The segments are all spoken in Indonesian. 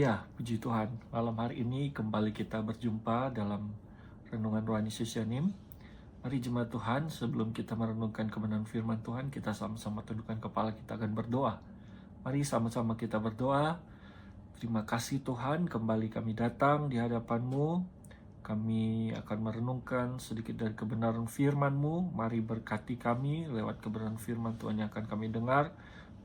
Ya, puji Tuhan. Malam hari ini kembali kita berjumpa dalam Renungan Rohani Sessionim. Mari jemaat Tuhan, sebelum kita merenungkan kebenaran firman Tuhan, kita sama-sama tundukkan kepala, kita akan berdoa. Mari sama-sama kita berdoa. Terima kasih Tuhan, kembali kami datang di hadapan-Mu. Kami akan merenungkan sedikit dari kebenaran firman-Mu. Mari berkati kami lewat kebenaran firman Tuhan yang akan kami dengar.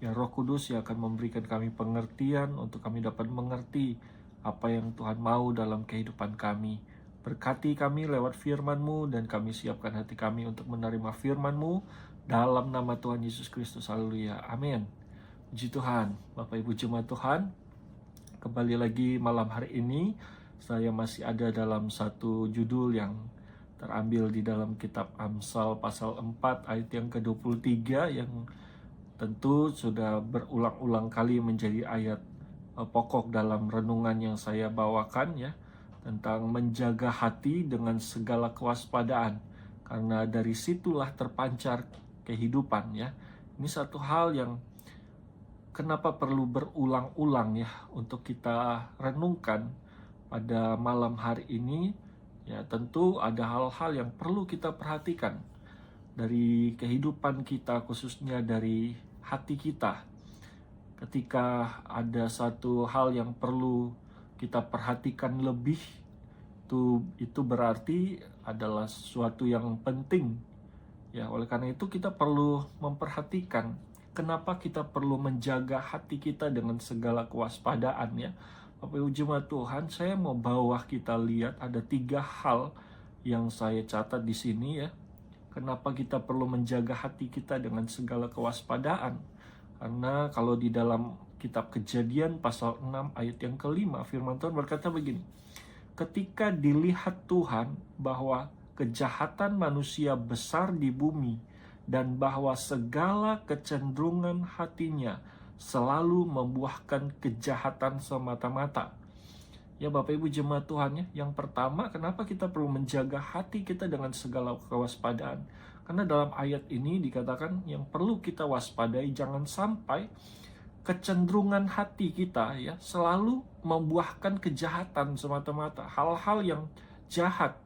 Ya, Roh Kudus yang akan memberikan kami pengertian untuk kami dapat mengerti apa yang Tuhan mau dalam kehidupan kami. Berkati kami lewat firman-Mu dan kami siapkan hati kami untuk menerima firman-Mu dalam nama Tuhan Yesus Kristus. Haleluya. Amin. Puji Tuhan. Bapak Ibu jemaat Tuhan, kembali lagi malam hari ini saya masih ada dalam satu judul yang terambil di dalam kitab Amsal pasal 4 ayat yang ke-23 yang tentu sudah berulang-ulang kali menjadi ayat pokok dalam renungan yang saya bawakan ya, tentang menjaga hati dengan segala kewaspadaan, karena dari situlah terpancar kehidupan ya. Ini satu hal yang kenapa perlu berulang-ulang ya untuk kita renungkan pada malam hari ini ya. Tentu ada hal-hal yang perlu kita perhatikan dari kehidupan kita, khususnya dari hati kita. Ketika ada satu hal yang perlu kita perhatikan lebih, itu berarti adalah sesuatu yang penting. Ya, oleh karena itu kita perlu memperhatikan kenapa kita perlu menjaga hati kita dengan segala kewaspadaan ya. Bapak Ibu jemaat Tuhan, saya mau bawa kita lihat ada 3 hal yang saya catat di sini ya. Kenapa kita perlu menjaga hati kita dengan segala kewaspadaan? Karena kalau di dalam kitab Kejadian pasal 6 ayat yang ke-5, firman Tuhan berkata begini. Ketika dilihat Tuhan bahwa kejahatan manusia besar di bumi dan bahwa segala kecenderungan hatinya selalu membuahkan kejahatan semata-mata. Ya Bapak Ibu jemaat Tuhan ya, yang pertama kenapa kita perlu menjaga hati kita dengan segala kewaspadaan? Karena dalam ayat ini dikatakan yang perlu kita waspadai, jangan sampai kecenderungan hati kita ya selalu membuahkan kejahatan semata-mata, hal-hal yang jahat,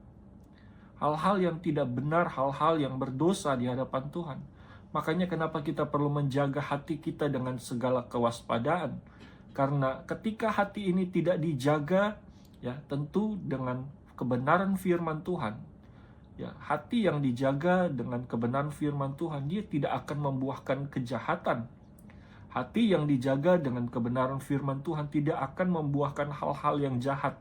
hal-hal yang tidak benar, hal-hal yang berdosa di hadapan Tuhan. Makanya kenapa kita perlu menjaga hati kita dengan segala kewaspadaan? Karena ketika hati ini tidak dijaga, ya tentu dengan kebenaran firman Tuhan, ya hati yang dijaga dengan kebenaran firman Tuhan, dia tidak akan membuahkan kejahatan. Hati yang dijaga dengan kebenaran firman Tuhan tidak akan membuahkan hal-hal yang jahat.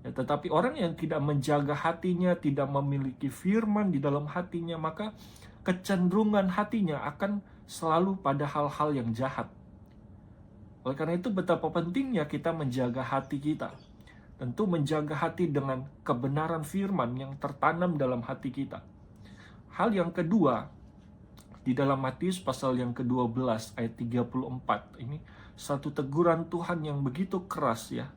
Ya, tetapi orang yang tidak menjaga hatinya, tidak memiliki firman di dalam hatinya, maka kecenderungan hatinya akan selalu pada hal-hal yang jahat. Oleh karena itu betapa pentingnya kita menjaga hati kita. Tentu menjaga hati dengan kebenaran firman yang tertanam dalam hati kita. Hal yang kedua, di dalam Matius pasal yang ke-12 ayat 34, ini satu teguran Tuhan yang begitu keras ya.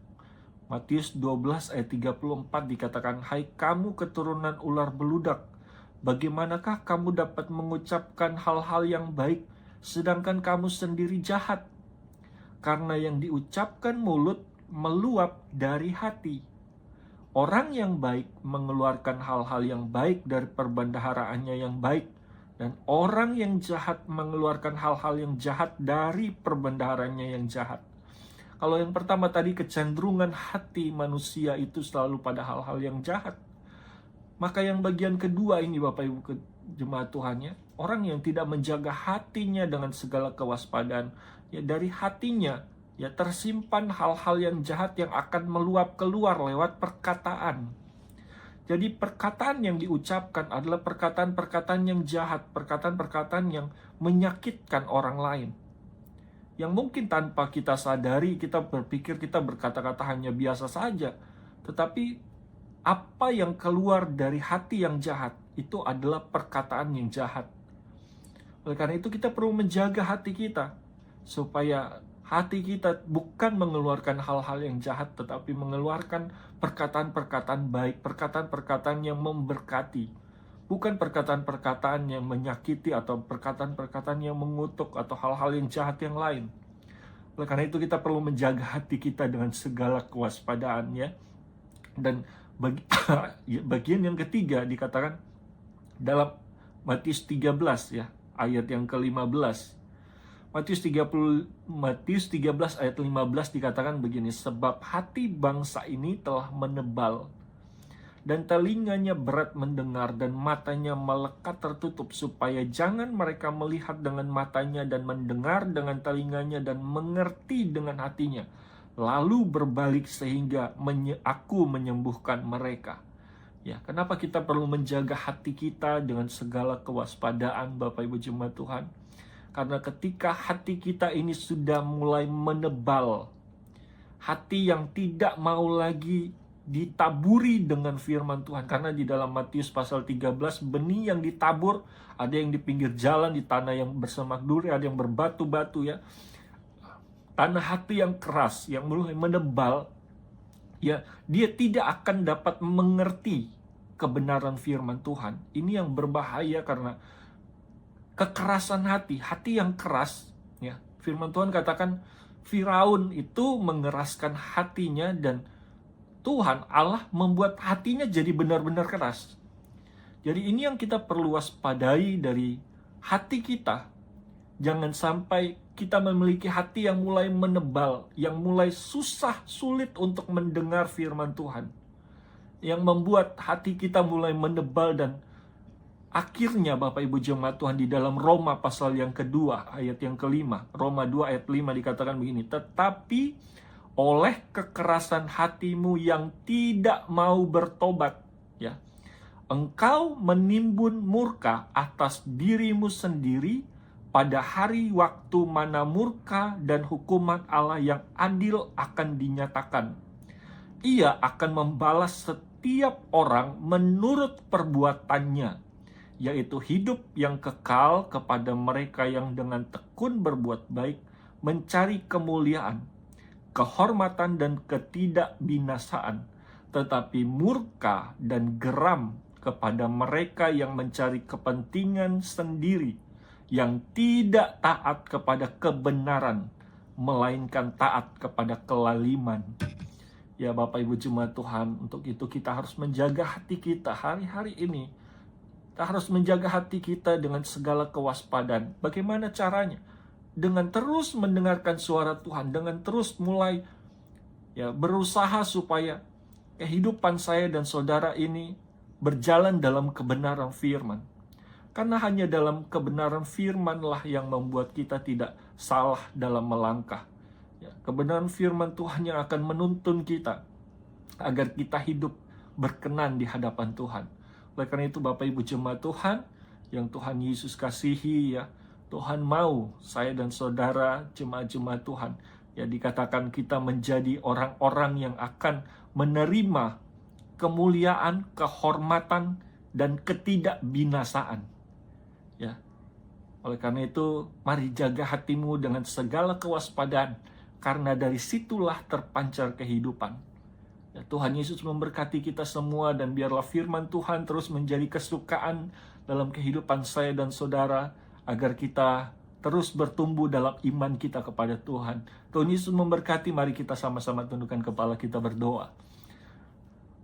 Matius 12 ayat 34 dikatakan, "Hai kamu keturunan ular beludak, bagaimanakah kamu dapat mengucapkan hal-hal yang baik sedangkan kamu sendiri jahat? Karena yang diucapkan mulut meluap dari hati. Orang yang baik mengeluarkan hal-hal yang baik dari perbendaharaannya yang baik, dan orang yang jahat mengeluarkan hal-hal yang jahat dari perbendaharaannya yang jahat." Kalau yang pertama tadi, kecenderungan hati manusia itu selalu pada hal-hal yang jahat. Maka yang bagian kedua ini Bapak Ibu jemaat Tuhan ya, orang yang tidak menjaga hatinya dengan segala kewaspadaan, ya dari hatinya ya tersimpan hal-hal yang jahat yang akan meluap keluar lewat perkataan. Jadi perkataan yang diucapkan adalah perkataan-perkataan yang jahat, perkataan-perkataan yang menyakitkan orang lain. Yang mungkin tanpa kita sadari, kita berpikir kita berkata-kata hanya biasa saja. Tetapi apa yang keluar dari hati yang jahat, itu adalah perkataan yang jahat. Oleh karena itu kita perlu menjaga hati kita, supaya hati kita bukan mengeluarkan hal-hal yang jahat, tetapi mengeluarkan perkataan-perkataan baik, perkataan-perkataan yang memberkati. Bukan perkataan-perkataan yang menyakiti atau perkataan-perkataan yang mengutuk atau hal-hal yang jahat yang lain. Oleh karena itu kita perlu menjaga hati kita dengan segala kewaspadaan ya. Dan bagian yang ketiga dikatakan dalam Matius 13 ya, ayat yang ke-15. Matius 13 ayat 15 dikatakan begini, sebab hati bangsa ini telah menebal dan telinganya berat mendengar dan matanya melekat tertutup, supaya jangan mereka melihat dengan matanya dan mendengar dengan telinganya dan mengerti dengan hatinya, lalu berbalik sehingga aku menyembuhkan mereka. Ya, kenapa kita perlu menjaga hati kita dengan segala kewaspadaan, Bapak Ibu jemaat Tuhan? Karena ketika hati kita ini sudah mulai menebal, hati yang tidak mau lagi ditaburi dengan firman Tuhan. Karena di dalam Matius pasal 13, benih yang ditabur, ada yang di pinggir jalan, di tanah yang bersemak duri, ada yang berbatu-batu ya. Tanah hati yang keras, yang mulai menebal, ya, dia tidak akan dapat mengerti kebenaran firman Tuhan. Ini yang berbahaya karena kekerasan hati, hati yang keras, ya. Firman Tuhan katakan Firaun itu mengeraskan hatinya dan Tuhan Allah membuat hatinya jadi benar-benar keras. Jadi ini yang kita perlu waspadai dari hati kita. Jangan sampai kita memiliki hati yang mulai menebal, yang mulai sulit untuk mendengar firman Tuhan. Yang membuat hati kita mulai menebal dan akhirnya Bapak Ibu jemaat Tuhan di dalam Roma pasal yang kedua ayat yang kelima, Roma 2 ayat 5 dikatakan begini, tetapi oleh kekerasan hatimu yang tidak mau bertobat, ya, engkau menimbun murka atas dirimu sendiri pada hari waktu mana murka dan hukuman Allah yang adil akan dinyatakan. Ia akan membalas setiap orang menurut perbuatannya, yaitu hidup yang kekal kepada mereka yang dengan tekun berbuat baik, mencari kemuliaan, kehormatan dan ketidakbinasaan, tetapi murka dan geram kepada mereka yang mencari kepentingan sendiri, yang tidak taat kepada kebenaran, melainkan taat kepada kelaliman. Ya Bapak Ibu jemaat Tuhan, untuk itu kita harus menjaga hati kita hari-hari ini. Kita harus menjaga hati kita dengan segala kewaspadaan. Bagaimana caranya? Dengan terus mendengarkan suara Tuhan, dengan terus mulai berusaha supaya kehidupan saya dan saudara ini berjalan dalam kebenaran firman. Karena hanya dalam kebenaran firmanlah yang membuat kita tidak salah dalam melangkah. Kebenaran firman Tuhan yang akan menuntun kita agar kita hidup berkenan di hadapan Tuhan. Oleh karena itu Bapak Ibu jemaat Tuhan yang Tuhan Yesus kasihi, ya, Tuhan mau saya dan saudara jemaat-jemaat Tuhan, ya, dikatakan kita menjadi orang-orang yang akan menerima kemuliaan, kehormatan, dan ketidakbinasaan. Ya. Oleh karena itu, mari jaga hatimu dengan segala kewaspadaan, karena dari situlah terpancar kehidupan. Ya, Tuhan Yesus memberkati kita semua, dan biarlah firman Tuhan terus menjadi kesukaan dalam kehidupan saya dan saudara, agar kita terus bertumbuh dalam iman kita kepada Tuhan. Tuhan Yesus memberkati, mari kita sama-sama tundukkan kepala kita berdoa.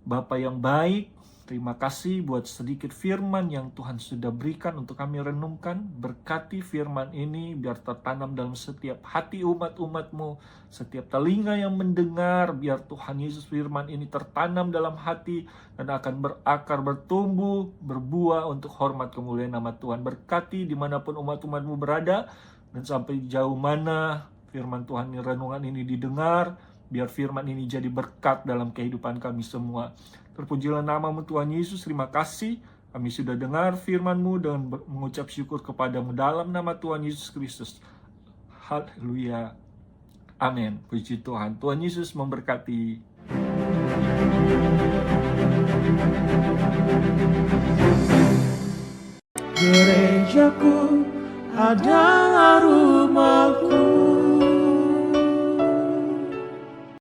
Bapa yang baik, terima kasih buat sedikit firman yang Tuhan sudah berikan untuk kami renungkan. Berkati firman ini biar tertanam dalam setiap hati umat-umat-Mu, setiap telinga yang mendengar, biar Tuhan Yesus firman ini tertanam dalam hati dan akan berakar, bertumbuh, berbuah untuk hormat kemuliaan nama Tuhan. Berkati dimanapun umat-umat-Mu berada, dan sampai jauh mana firman Tuhan renungan ini didengar, biar firman ini jadi berkat dalam kehidupan kami semua. Terpujilah nama-Mu Tuhan Yesus, terima kasih. Kami sudah dengar firman-Mu dan mengucap syukur kepadamu dalam nama Tuhan Yesus Kristus. Haleluya. Amin. Puji Tuhan. Tuhan Yesus memberkati. Gerejaku adalah rumahku.